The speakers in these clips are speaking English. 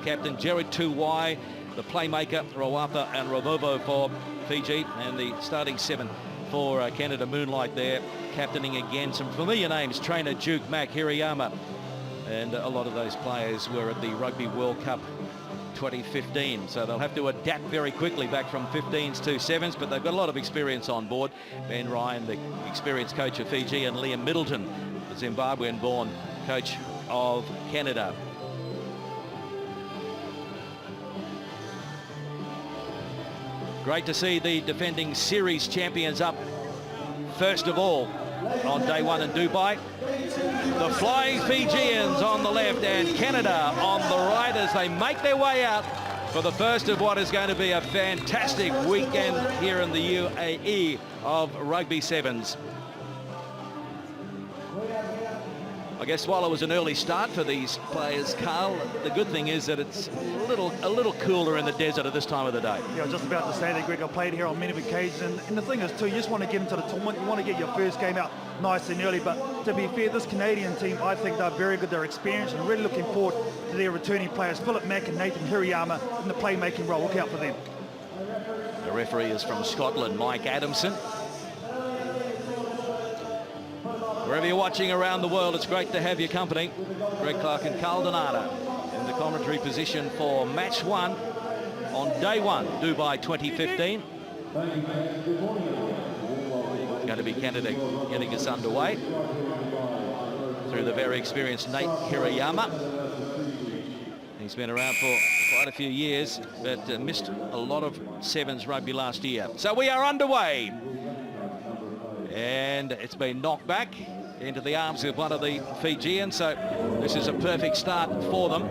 captain, Jared Tuwai, the playmaker, Rawatha and Ravovo for Fiji, and the starting 7 for Canada, Moonlight there, captaining again. Some familiar names, trainer Duke Mac, Hirayama, and a lot of those players were at the Rugby World Cup 2015, so they'll have to adapt very quickly back from 15s to 7s, but they've got a lot of experience on board. Ben Ryan, the experienced coach of Fiji, and Liam Middleton, the Zimbabwean-born coach of Canada. Great to see the defending series champions up first of all on day 1 in Dubai. The Flying Fijians on the left and Canada on the right as they make their way out for the first of what is going to be a fantastic weekend here in the UAE of Rugby Sevens. I guess while it was an early start for these players, Carl, the good thing is that it's a little cooler in the desert at this time of the day. Yeah, I was just about to say that, Greg. I played here on many occasions, and the thing is too, you just want to get into the tournament, you want to get your first game out nice and early, but to be fair, this Canadian team, I think they're very good, they're experienced, and really looking forward to their returning players, Philip Mack and Nathan Hirayama, in the playmaking role. Look out for them. The referee is from Scotland, Mike Adamson. Wherever you're watching around the world, it's great to have your company. Greg Clark and Carl Donata in the commentary position for match 1 on day 1, Dubai 2015. It's going to be Canada getting us underway through the very experienced Nate Hirayama. He's been around for quite a few years, but missed a lot of 7s rugby last year. So we are underway. And it's been knocked back into the arms of one of the Fijians, so this is a perfect start for them.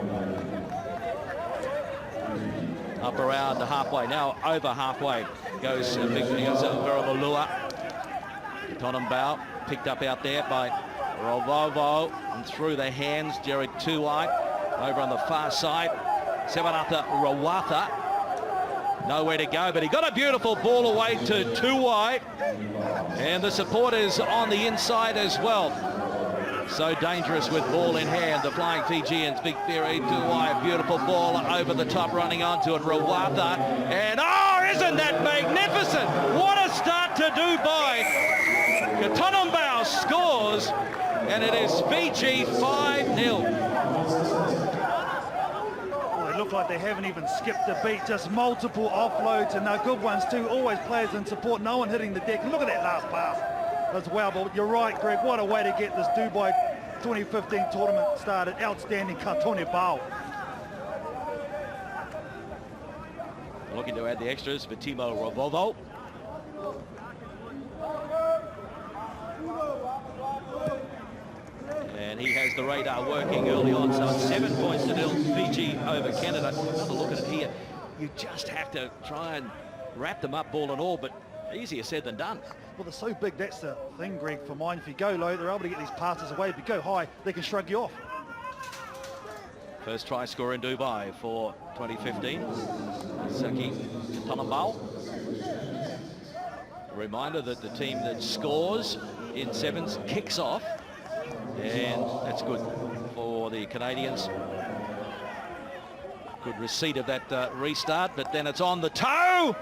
Up around halfway, now over halfway goes Veramalua. Tonambao picked up out there by Ravovo, and through the hands, Jared Tuwai over on the far side. Sevanatha Rawatha, nowhere to go, but he got a beautiful ball away to Tuwai. And the supporters on the inside as well. So dangerous with ball in hand. The Flying Fijians, Big Theory, Tuwai, beautiful ball over the top, running onto it, Rawatha. And oh, isn't that magnificent? What a start to Dubai. Tonambao scores, and it is Fiji 5-0. Look like they haven't even skipped a beat, just multiple offloads, and they're good ones too. Always players in support, no one hitting the deck. Look at that last pass as well. But you're right, Greg, what a way to get this Dubai 2015 tournament started. Outstanding Katone Bao. Looking to add the extras for Timo Ravovo. And he has the radar working early on, so it's 7 points to 0, Fiji over Canada. Another look at it here. You just have to try and wrap them up, ball and all, but easier said than done. Well, they're so big, that's the thing, Greg, for mine. If you go low, they're able to get these passes away. If you go high, they can shrug you off. First try scorer in Dubai for 2015, Saki Tonambao. A reminder that the team that scores in 7s kicks off. And that's good for the Canadians. Good receipt of that restart, but then it's on the toe.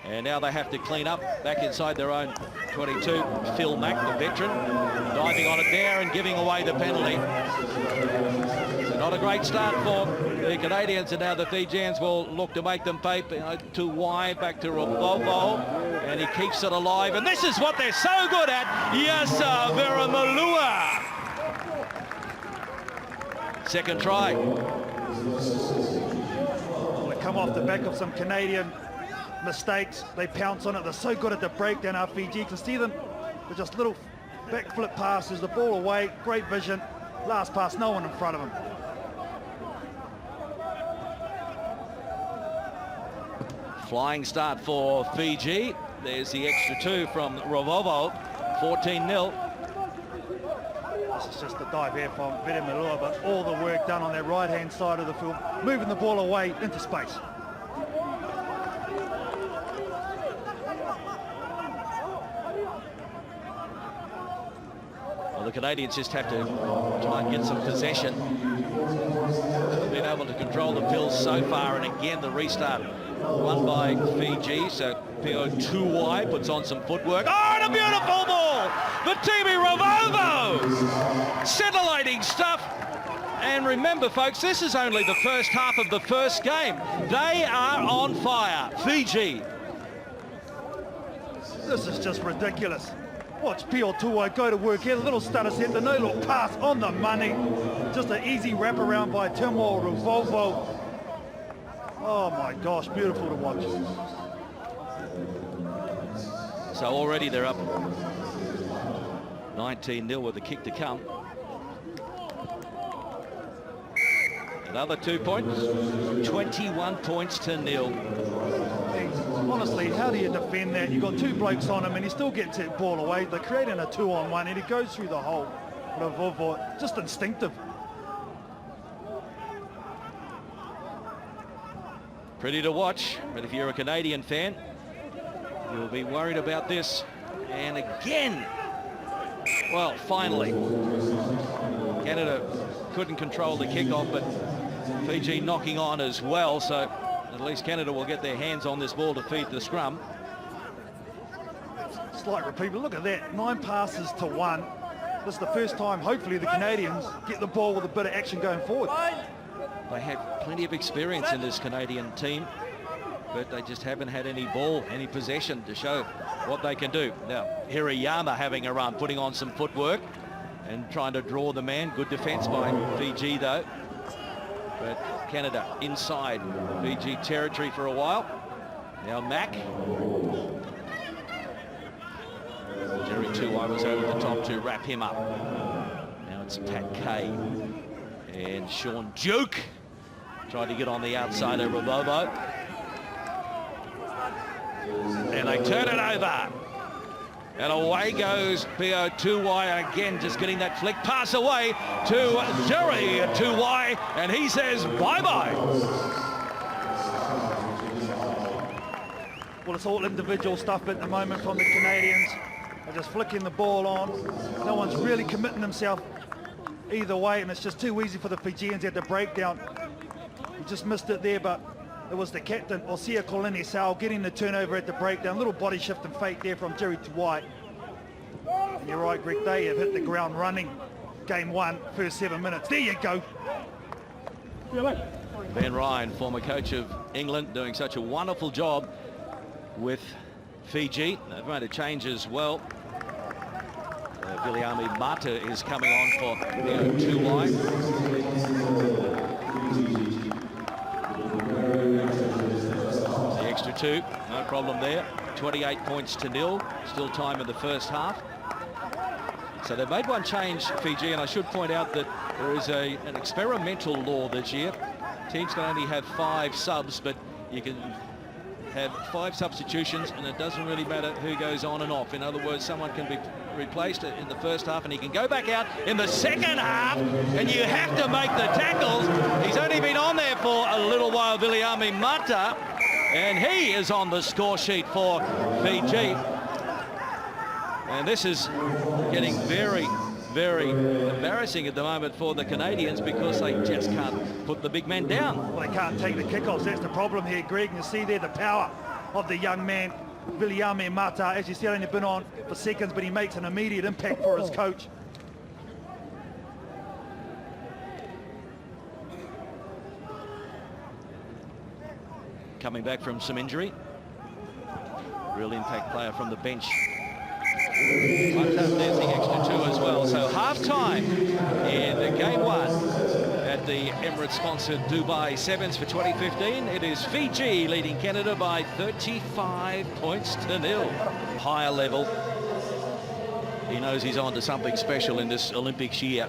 And now they have to clean up back inside their own 22. Phil Mack, the veteran, diving on it there and giving away the penalty. So not a great start for the Canadians, and now the Fijians will look to make them pay. To Y, back to Ravovo, and he keeps it alive. And this is what they're so good at. Yasa Veramalua. Second try. Well, they come off the back of some Canadian mistakes. They pounce on it. They're so good at the breakdown, our Fiji. You can see them with just little backflip passes, the ball away, great vision. Last pass, no one in front of him. Flying start for Fiji. There's the extra 2 from Ravovo, 14-0. This is just a dive here from Veramalua, but all the work done on that right-hand side of the field, moving the ball away into space. Well, the Canadians just have to try and get some possession. been able to control the Bills so far, and again the restart won by Fiji. So Pio Tuwai puts on some footwork. Oh, and a beautiful ball for Tibi Ravovo! Scintillating stuff. And remember, folks, this is only the first half of the first game. They are on fire, Fiji. This is just ridiculous. Watch Pio Tuwai go to work here. A little stutter set, the no-look pass on the money. Just an easy wraparound by Timo Ravovo. Oh my gosh, beautiful to watch. So already they're up 19-0 with a kick to come. Another 2 points, 21 points to 0. Honestly, how do you defend that? You've got two blokes on him and he still gets that ball away. They're creating a 2-on-1 and he goes through the hole. Just instinctive. Pretty to watch, but if you're a Canadian fan, you'll be worried about this. And again, well, finally, Canada couldn't control the kickoff, but Fiji knocking on as well, so at least Canada will get their hands on this ball to feed the scrum. Slight repeat, but look at that, 9 passes to 1. This is the first time, hopefully, the Canadians get the ball with a bit of action going forward. They have plenty of experience in this Canadian team, but they just haven't had any ball, any possession to show what they can do. Now, Hirayama having a run, putting on some footwork and trying to draw the man. Good defence by Fiji, though. But Canada inside Fiji territory for a while. Now Mack. Jerry Tuwai was over the top to wrap him up. Now it's Pat Kay and Sean Duke tried to get on the outside of Ravovo. And they turn it over. And away goes Pio Tuwai again, just getting that flick pass away to Jerry Tuwai, and he says bye-bye. Well, it's all individual stuff at the moment from the Canadians. They're just flicking the ball on. No one's really committing themselves either way, and it's just too easy for the Fijians at the breakdown. We just missed it there, but it was the captain, Osia Kolini Sao, getting the turnover at the breakdown. Little body shift and fake there from Jerry Tuwai. And you're right, Greg, they have hit the ground running. Game 1, first 7 minutes. There you go. Ben Ryan, former coach of England, doing such a wonderful job with Fiji. They've made a change as well. Viliami Mata is coming on for Pio Tuwai. The extra 2, no problem there. 28 points to 0. Still time in the first half. So they've made one change, Fiji, and I should point out that there is an experimental law this year. Teams can only have 5 subs, but you can have 5 substitutions, and it doesn't really matter who goes on and off. In other words, someone can be replaced in the first half, and he can go back out in the second half, and you have to make the tackles. He's only been on there for a little while, Viliami Mata, and he is on the score sheet for Fiji. And this is getting very, very embarrassing at the moment for the Canadians because they just can't put the big men down. Well, they can't take the kickoffs. That's the problem here, Greg. You see there the power of the young man, Viliami Mata. As you said, only been on for seconds, but he makes an immediate impact for his coach. Coming back from some injury. Real impact player from the bench. There's the extra 2 as well. So half-time in Game 1 at the Emirates-sponsored Dubai Sevens for 2015. It is Fiji leading Canada by 35 points to 0. Higher level. He knows he's on to something special in this Olympics year.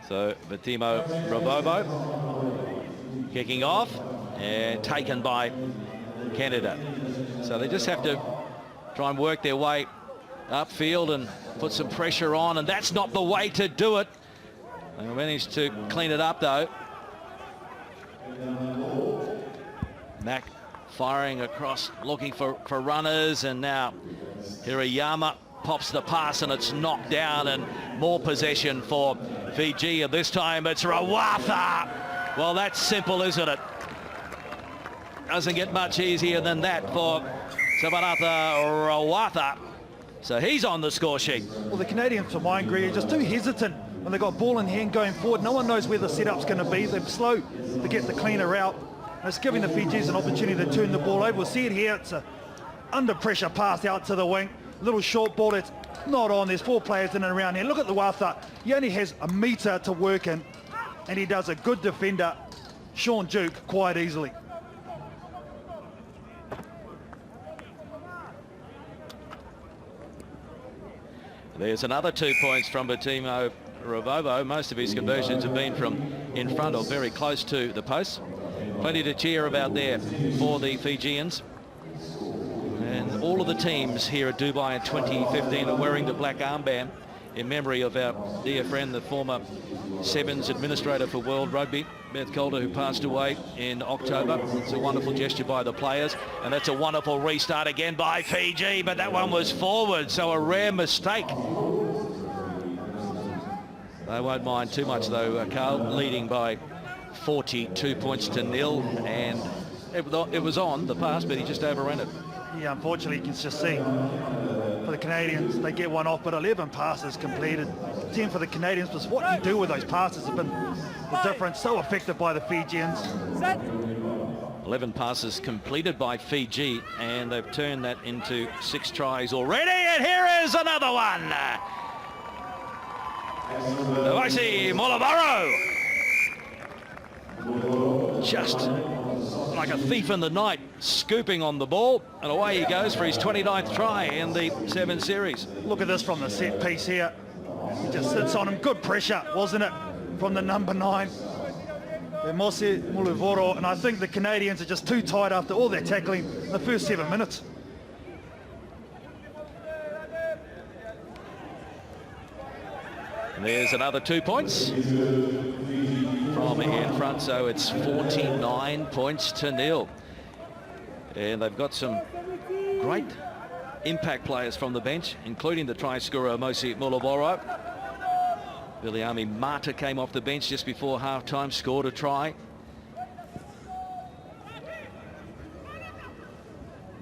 So Vatimo Ravovo kicking off and taken by Canada. So they just have to try and work their way upfield and put some pressure on, and that's not the way to do it. They managed to clean it up though. Mack firing across, looking for runners, and now Hirayama pops the pass and it's knocked down, and more possession for Fiji, and this time it's Rawatha. Well, that's simple, isn't it? Doesn't get much easier than that for Savanatha Rawatha. So he's on the score sheet. Well, the Canadians, for mine, Greg, are just too hesitant when they've got ball in hand going forward. No one knows where the setup's going to be. They're slow to get the cleaner out. And it's giving the Fiji's an opportunity to turn the ball over. We'll see it here. It's a under pressure pass out to the wing. Little short ball. It's not on. There's 4 players in and around here. Look at the Watha. He only has a metre to work in, and he does a good defender, Sean Duke, quite easily. There's another 2 points from Batimo Ravovo. Most of his conversions have been from in front or very close to the post. Plenty to cheer about there for the Fijians. And all of the teams here at Dubai in 2015 are wearing the black armband in memory of our dear friend, the former Sevens administrator for World Rugby, Beth Calder, who passed away in October. It's a wonderful gesture by the players, and that's a wonderful restart again by Fiji, but that one was forward, so a rare mistake. They won't mind too much though, Carl, leading by 42 points to 0, and it was on the pass, but he just overran it. Yeah, unfortunately, you can just see for the Canadians, they get one off, but 11 passes completed. 10 for the Canadians, but what you do with those passes has been the difference. So effective by the Fijians. 11 passes completed by Fiji, and they've turned that into 6 tries already, and here is another one. Noasi Molavaro. Just like a thief in the night, scooping on the ball, and away he goes for his 29th try in the 7 series. Look at this from the set piece here. He just sits on him. Good pressure, wasn't it, from the number 9, Mose Muluvoro, and I think the Canadians are just too tight after all their tackling in the first 7 minutes. And there's another 2 points from in front, so it's 49 points to 0. And they've got some great impact players from the bench, including the try scorer Mosi Muluvoro. Viliami Mata came off the bench just before half-time, scored a try.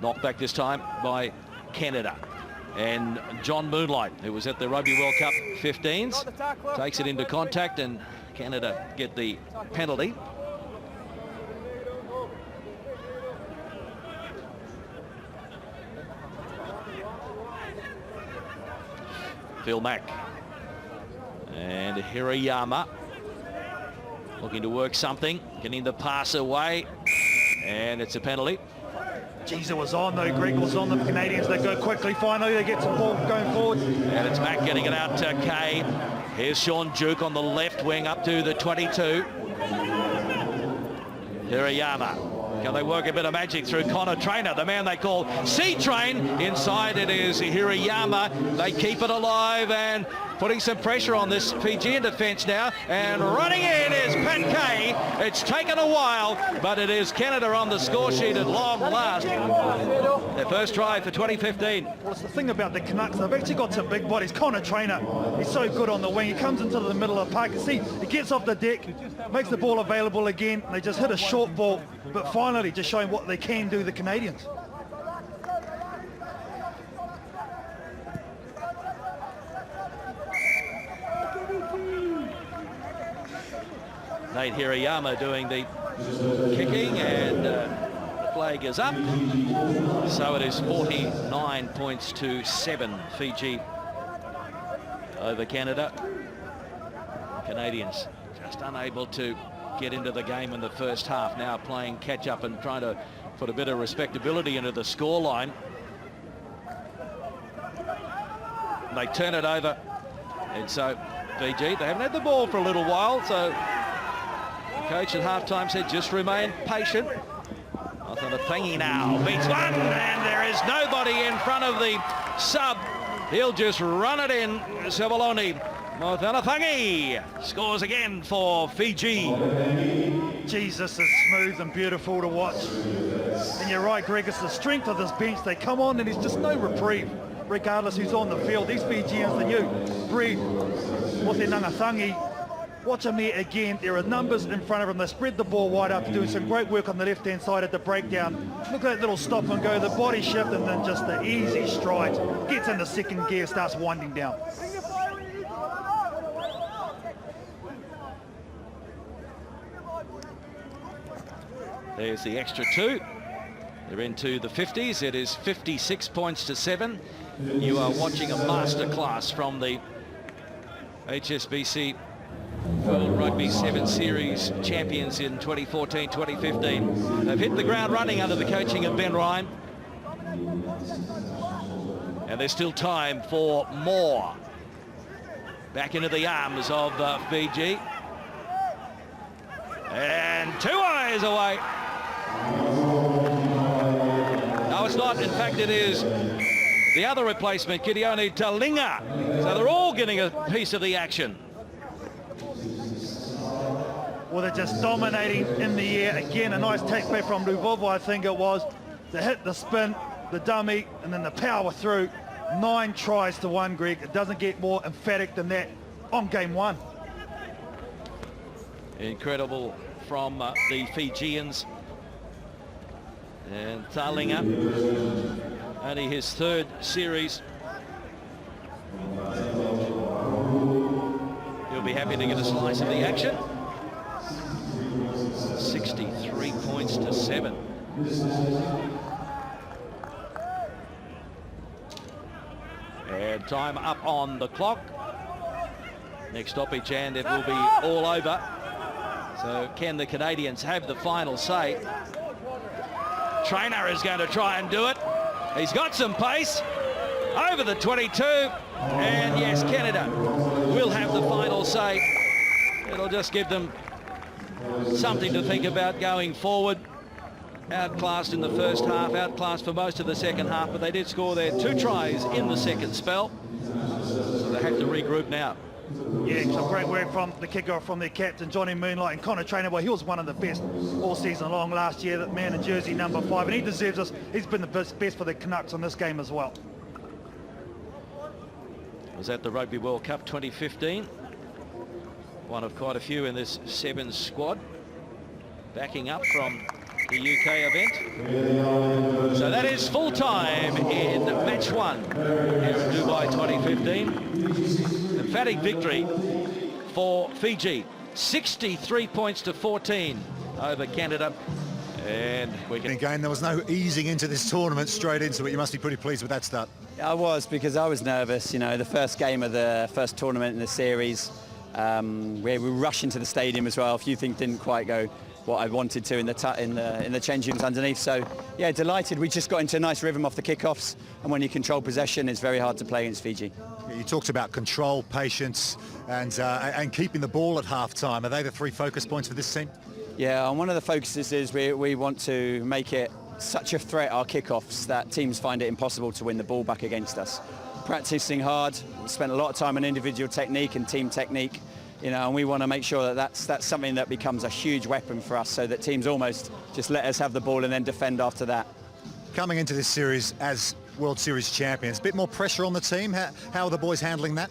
Knocked back this time by Canada. And John Moonlight, who was at the Rugby World Cup 15s, takes it into contact, and Canada get the penalty. Phil Mack and Hirayama looking to work something, getting the pass away, and it's a penalty. Jeez, it was on though, Greg. It was on the Canadians. They go quickly, finally they get some ball going forward. And it's Mack getting it out to Kay. Here's Sean Duke on the left wing up to the 22. Hirayama. Can they work a bit of magic through Connor Trainer, the man they call C-Train? Inside it is Hirayama. They keep it alive and putting some pressure on this Fijian defence now. And running in is Pat Kay. It's taken a while, but it is Canada on the score sheet at long last. Their first try for 2015. Well, it's the thing about the Canucks. They've actually got some big bodies. Connor Trainer, he's so good on the wing. He comes into the middle of the park. You see, he gets off the deck, makes the ball available again. They just hit a short ball, but finally just showing what they can do, the Canadians. Nate Hirayama doing the kicking, and the flag is up. So it is 49 points to 7, Fiji over Canada. Canadians just unable to get into the game in the first half, now playing catch up and trying to put a bit of respectability into the scoreline. They turn it over, and so Fiji, they haven't had the ball for a little while, so the coach at halftime said just remain patient. Thangi now beats one, and there is nobody in front of the sub. He'll just run it in. Sevaloni Thangi scores again for Fiji. Jesus, is smooth and beautiful to watch. And you're right, Greg, it's the strength of this bench. They come on and there's just no reprieve. regardless who's on the field. These Fijians, the new breed, with their nangatangi. Watch them here again. There are numbers in front of them. They spread the ball wide up, doing some great work on the left-hand side at the breakdown. Look at that little stop and go, the body shift, and then just the easy stride. Gets into second gear, starts winding down. There's the extra 2. They're into the 50s. It is 56 points to 7. You are watching a masterclass from the HSBC World Rugby 7 Series champions in 2014-2015. They've hit the ground running under the coaching of Ben Ryan. And there's still time for more. Back into the arms of Fiji. And 2 eyes away. No, it's not. In fact, it is the other replacement, Gideone Talinga. So they're all getting a piece of the action. Well, they're just dominating in the air. Again, a nice take back from Luvovo, I think it was. The hit, the spin, the dummy, and then the power through. 9 tries to 1, Greg. It doesn't get more emphatic than that on game 1. Incredible from the Fijians. And Talinga, only his 3rd series. He'll be happy to get a slice of the action. 63 points to 7. And time up on the clock. Next stoppage and it will be all over. So can the Canadians have the final say? Trainer is going to try and do it. He's got some pace over the 22. And yes, Canada will have the final say. It'll just give them something to think about going forward. Outclassed in the first half, outclassed for most of the second half, but they did score their 2 tries in the second spell. So they have to regroup now. Yeah, some great work from the kicker, from their captain, Johnny Moonlight, and Connor Trainer. Well, he was one of the best all season long last year, that man in jersey number 5, and he deserves this. He's been the best for the Canucks on this game as well. Was at the Rugby World Cup 2015. One of quite a few in this 7 squad. Backing up from the UK event. So that is full time in match 1 in Dubai 2015. Emphatic victory for Fiji. 63 points to 14 over Canada. And we can... Again, there was no easing into this tournament, straight into it. You must be pretty pleased with that start. I was, because I was nervous. You know, the first game of the first tournament in the series, we rushed into the stadium as well. A few things didn't quite go what I wanted to in the change rooms underneath. So yeah, delighted. We just got into a nice rhythm off the kickoffs, and when you control possession, it's very hard to play against Fiji. You talked about control, patience, and keeping the ball at half-time. Are they the 3 focus points for this team? Yeah, and one of the focuses is we want to make it such a threat, our kickoffs, that teams find it impossible to win the ball back against us. Practicing hard, we spent a lot of time on individual technique and team technique, you know, and we want to make sure that that's something that becomes a huge weapon for us, so that teams almost just let us have the ball and then defend after that. Coming into this series as World Series champions, a bit more pressure on the team. How are the boys handling that?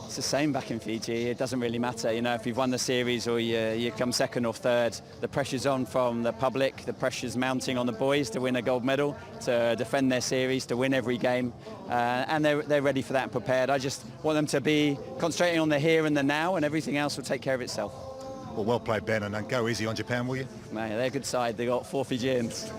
It's the same back in Fiji. It doesn't really matter, you know, if you've won the series or you come 2nd or 3rd. The pressure's on from the public. The pressure's mounting on the boys to win a gold medal, to defend their series, to win every game, and they're ready for that and prepared. I just want them to be concentrating on the here and the now, and everything else will take care of itself. Well played, Ben, and go easy on Japan, will you? Man, they're a good side. They got 4 Fijians.